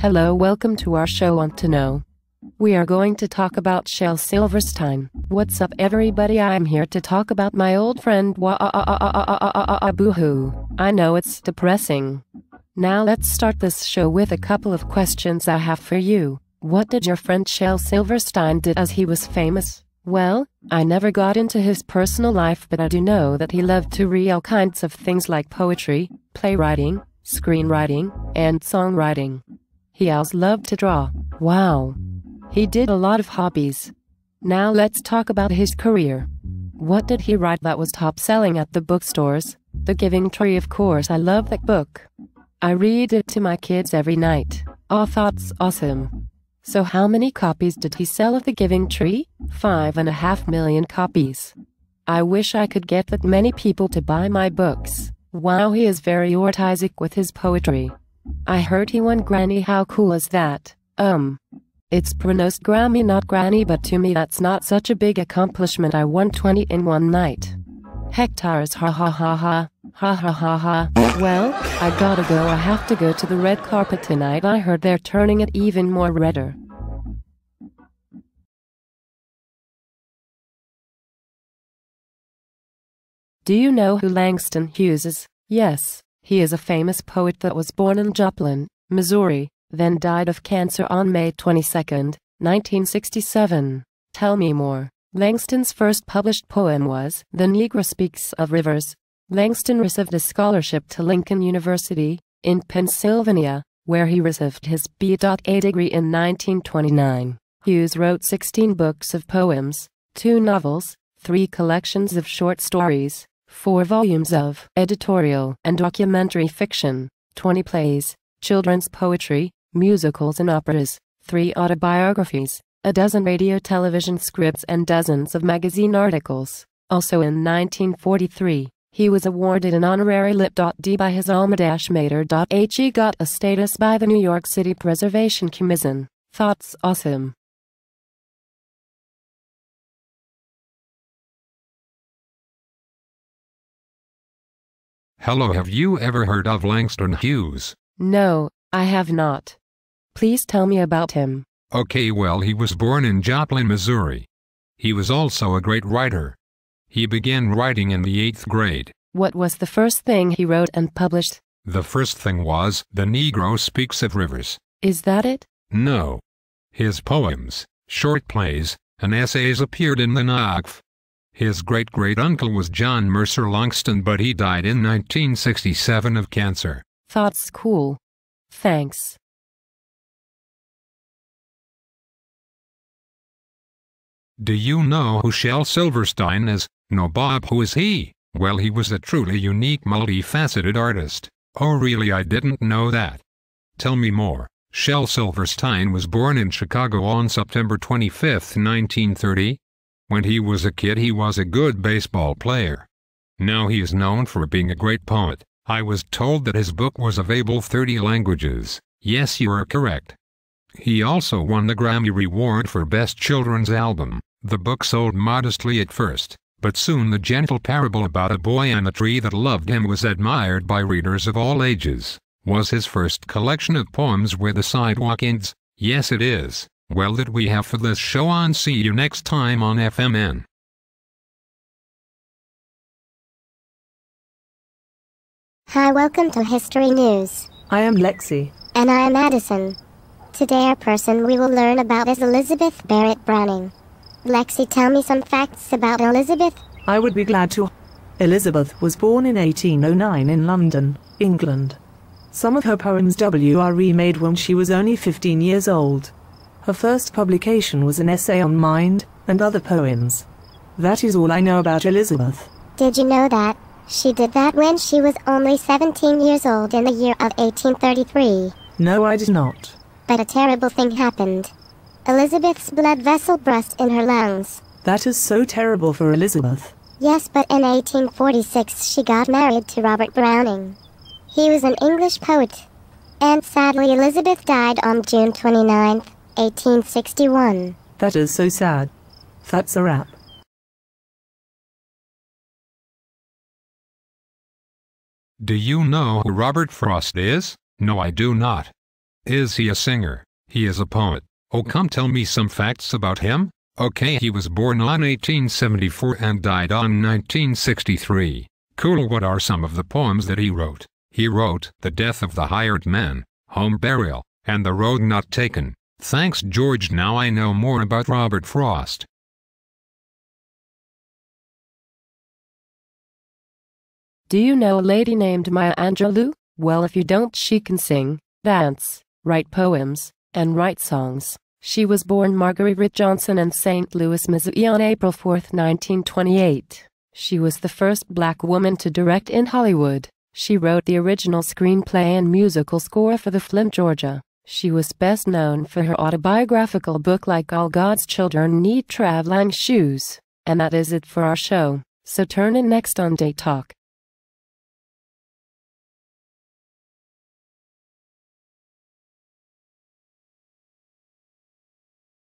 Hello, welcome to our show Want to Know. We are going to talk about Shel Silverstein. What's up everybody, I'm here to talk about my old friend boo-hoo. I know it's depressing. Now let's start this show with a couple of questions I have for you. What did your friend Shel Silverstein did as he was famous? Well, I never got into his personal life, but I do know that he loved to read all kinds of things like poetry, playwriting, screenwriting, and songwriting. He also loved to draw. Wow. He did a lot of hobbies. Now let's talk about his career. What did he write that was top selling at the bookstores? The Giving Tree, of course. I love that book. I read it to my kids every night. Oh, that's awesome. So how many copies did he sell of The Giving Tree? 5.5 million copies. I wish I could get that many people to buy my books. Wow, he is very artistic with his poetry. I heard he won Granny. How cool is that? It's pronounced Grammy, not Granny, but to me that's not such a big accomplishment. I won 20 in one night. Hectares, ha ha ha ha, ha ha ha ha. Well, I gotta go. I have to go to the red carpet tonight. I heard they're turning it even more redder. Do you know who Langston Hughes is? Yes, he is a famous poet that was born in Joplin, Missouri, then died of cancer on May 22, 1967. Tell me more. Langston's first published poem was The Negro Speaks of Rivers. Langston received a scholarship to Lincoln University, in Pennsylvania, where he received his B.A. degree in 1929. Hughes wrote 16 books of poems, 2 novels, 3 collections of short stories, 4 volumes of editorial and documentary fiction, 20 plays, children's poetry, musicals and operas, 3 autobiographies, a dozen radio-television scripts and dozens of magazine articles. Also in 1943, he was awarded an honorary Lit.D by his alma mater. He got a status by the New York City Preservation Commission. That's awesome. Hello, have you ever heard of Langston Hughes? No, I have not. Please tell me about him. Okay, well, he was born in Joplin, Missouri. He was also a great writer. He began writing in the 8th grade. What was the first thing he wrote and published? The first thing was The Negro Speaks of Rivers. Is that it? No. His poems, short plays, and essays appeared in the NAACF. His great-great-uncle was John Mercer Langston, but he died in 1967 of cancer. That's cool. Thanks. Do you know who Shel Silverstein is? No, Bob, who is he? Well, he was a truly unique, multifaceted artist. Oh really, I didn't know that. Tell me more. Shel Silverstein was born in Chicago on September 25, 1930. When he was a kid, he was a good baseball player. Now he is known for being a great poet. I was told that his book was available 30 languages. Yes, you are correct. He also won the Grammy Award for Best Children's Album. The book sold modestly at first, but soon the gentle parable about a boy and a tree that loved him was admired by readers of all ages. Was his first collection of poems Where the Sidewalk Ends? Yes, it is. Well, that we have for this show on. See you next time on FMN. Hi, welcome to History News. I am Lexi. And I am Addison. Today our person we will learn about is Elizabeth Barrett Browning. Lexi, tell me some facts about Elizabeth. I would be glad to. Elizabeth was born in 1809 in London, England. Some of her poems were remade when she was only 15 years old. Her first publication was an essay on mind and other poems. That is all I know about Elizabeth. Did you know that she did that when she was only 17 years old in the year of 1833? No, I did not. But a terrible thing happened. Elizabeth's blood vessel burst in her lungs. That is so terrible for Elizabeth. Yes, but in 1846 she got married to Robert Browning. He was an English poet. And sadly Elizabeth died on June 29th. 1861. That is so sad. That's a wrap. Do you know who Robert Frost is? No, I do not. Is he a singer? He is a poet. Oh, come tell me some facts about him. Okay, he was born on 1874 and died on 1963. Cool. What are some of the poems that he wrote? He wrote The Death of the Hired Man, Home Burial, and The Road Not Taken. Thanks, George. Now I know more about Robert Frost. Do you know a lady named Maya Angelou? Well, if you don't, she can sing, dance, write poems, and write songs. She was born Marguerite Johnson in St. Louis, Missouri on April 4, 1928. She was the first black woman to direct in Hollywood. She wrote the original screenplay and musical score for the film Georgia. She was best known for her autobiographical book Like All God's Children Need Traveling Shoes. And that is it for our show. So turn in next on Day Talk.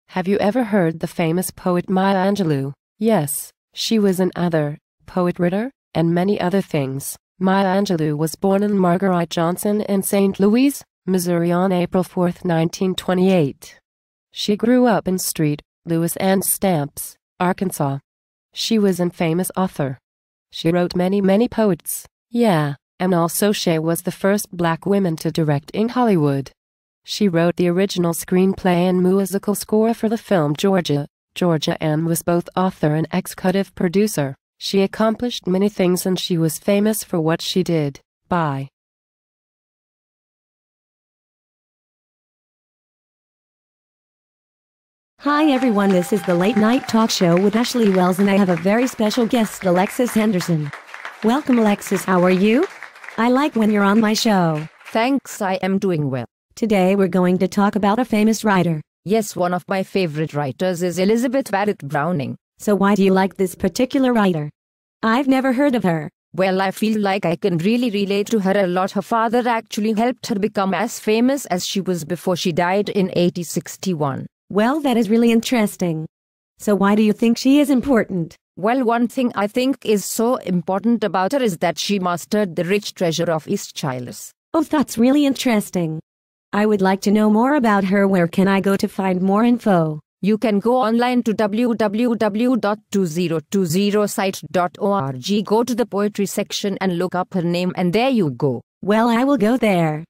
Have you ever heard the famous poet Maya Angelou? Yes, she was an author, poet writer, and many other things. Maya Angelou was born in Marguerite Johnson in St. Louis, Missouri on April 4, 1928. She grew up in St. Louis and Stamps, Arkansas. She was a famous author. She wrote many poets. Yeah, and also she was the first black woman to direct in Hollywood. She wrote the original screenplay and musical score for the film Georgia, and was both author and executive producer. She accomplished many things and she was famous for what she did. Bye. Hi everyone, this is the Late Night Talk Show with Ashley Wells and I have a very special guest, Alexis Henderson. Welcome Alexis, how are you? I like when you're on my show. Thanks, I am doing well. Today we're going to talk about a famous writer. Yes, one of my favorite writers is Elizabeth Barrett Browning. So why do you like this particular writer? I've never heard of her. Well, I feel like I can really relate to her a lot. Her father actually helped her become as famous as she was before she died in 1861. Well, that is really interesting. So why do you think she is important? Well, one thing I think is so important about her is that she mastered the rich treasure of Xtra. Oh, that's really interesting. I would like to know more about her. Where can I go to find more info? You can go online to www.2020site.org. Go to the poetry section and look up her name and there you go. Well, I will go there.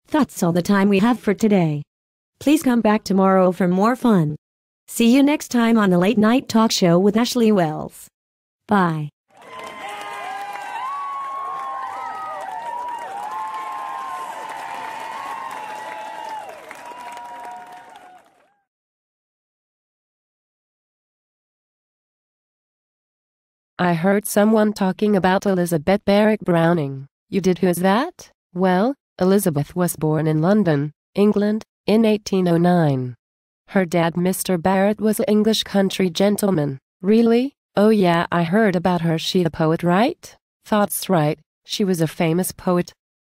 That's all the time we have for today. Please come back tomorrow for more fun. See you next time on the Late Night Talk Show with Ashley Wells. Bye. I heard someone talking about Elizabeth Barrett Browning. You did? Who is that? Well, Elizabeth was born in London, England, in 1809. Her dad, Mr. Barrett, was an English country gentleman. Really? Oh yeah, I heard about her. She a poet, right? That's right, she was a famous poet.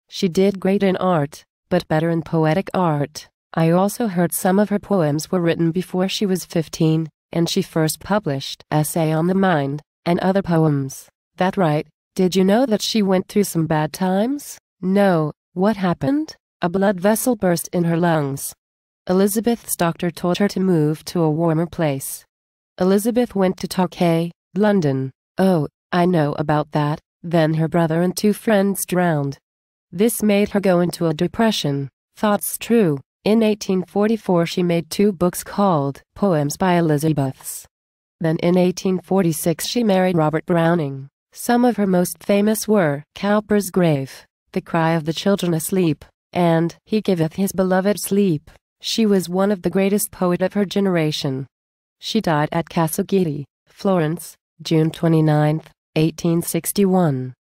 She did great in art, but better in poetic art. I also heard some of her poems were written before she was 15, and she first published Essay on the Mind and other poems. That right? Did you know that she went through some bad times? No, what happened? A blood vessel burst in her lungs. Elizabeth's doctor told her to move to a warmer place. Elizabeth went to Torquay, London. Oh, I know about that. Then her brother and 2 friends drowned. This made her go into a depression. That's true. In 1844 she made 2 books called Poems by Elizabeths. Then in 1846 she married Robert Browning. Some of her most famous were Cowper's Grave, The Cry of the Children Asleep, and He Giveth His Beloved Sleep. She was one of the greatest poets of her generation. She died at Cassaguiti, Florence, June 29, 1861.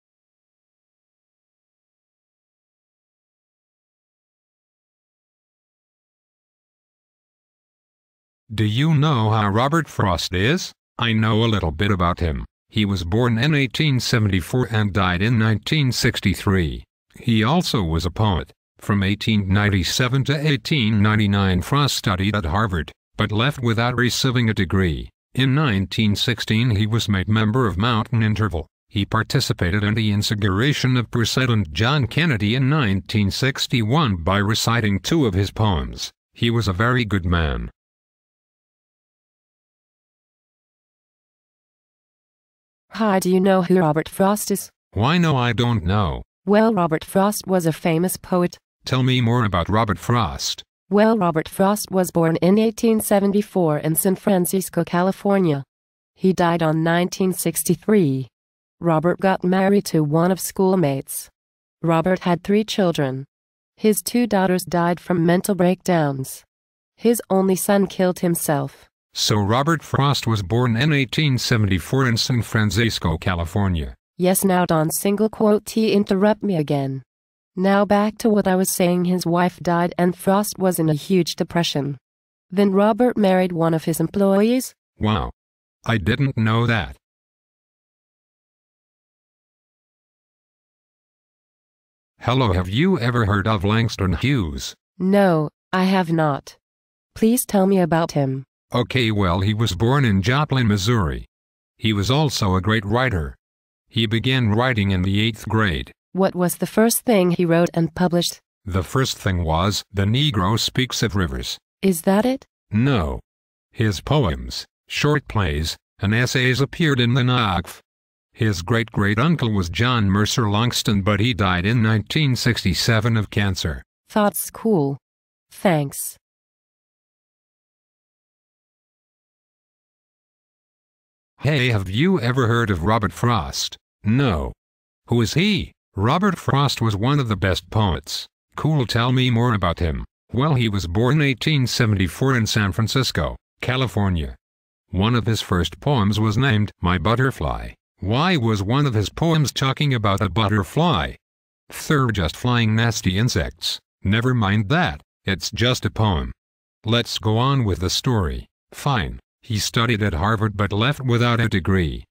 Do you know how Robert Frost is? I know a little bit about him. He was born in 1874 and died in 1963. He also was a poet. From 1897 to 1899 Frost studied at Harvard, but left without receiving a degree. In 1916 he was made member of Mountain Interval. He participated in the inauguration of President John Kennedy in 1961 by reciting 2 of his poems. He was a very good man. Hi, do you know who Robert Frost is? Why no, I don't know. Well, Robert Frost was a famous poet. Tell me more about Robert Frost. Well, Robert Frost was born in 1874 in San Francisco, California. He died on 1963. Robert got married to one of schoolmates. Robert had 3 children. His 2 daughters died from mental breakdowns. His only son killed himself. So Robert Frost was born in 1874 in San Francisco, California. Yes, now don't single quote T interrupt me again. Now back to what I was saying. His wife died and Frost was in a huge depression. Then Robert married one of his employees. Wow. I didn't know that. Hello, have you ever heard of Langston Hughes? No, I have not. Please tell me about him. Okay, well, he was born in Joplin, Missouri. He was also a great writer. He began writing in the 8th grade. What was the first thing he wrote and published? The first thing was The Negro Speaks of Rivers. Is that it? No. His poems, short plays, and essays appeared in the NAACF. His great-great-uncle was John Mercer Langston, but he died in 1967 of cancer. That's cool. Thanks. Hey, have you ever heard of Robert Frost? No. Who is he? Robert Frost was one of the best poets. Cool, tell me more about him. Well, he was born in 1874 in San Francisco, California. One of his first poems was named My Butterfly. Why was one of his poems talking about a butterfly? They're just flying nasty insects. Never mind that, it's just a poem. Let's go on with the story. Fine. He studied at Harvard but left without a degree.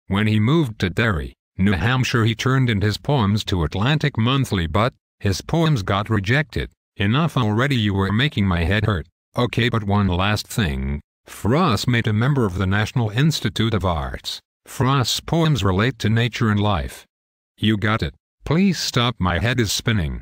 When he moved to Derry, New Hampshire, he turned in his poems to Atlantic Monthly, but his poems got rejected. Enough already, you were making my head hurt. Okay, but one last thing. Frost made a member of the National Institute of Arts. Frost's poems relate to nature and life. You got it. Please stop, my head is spinning.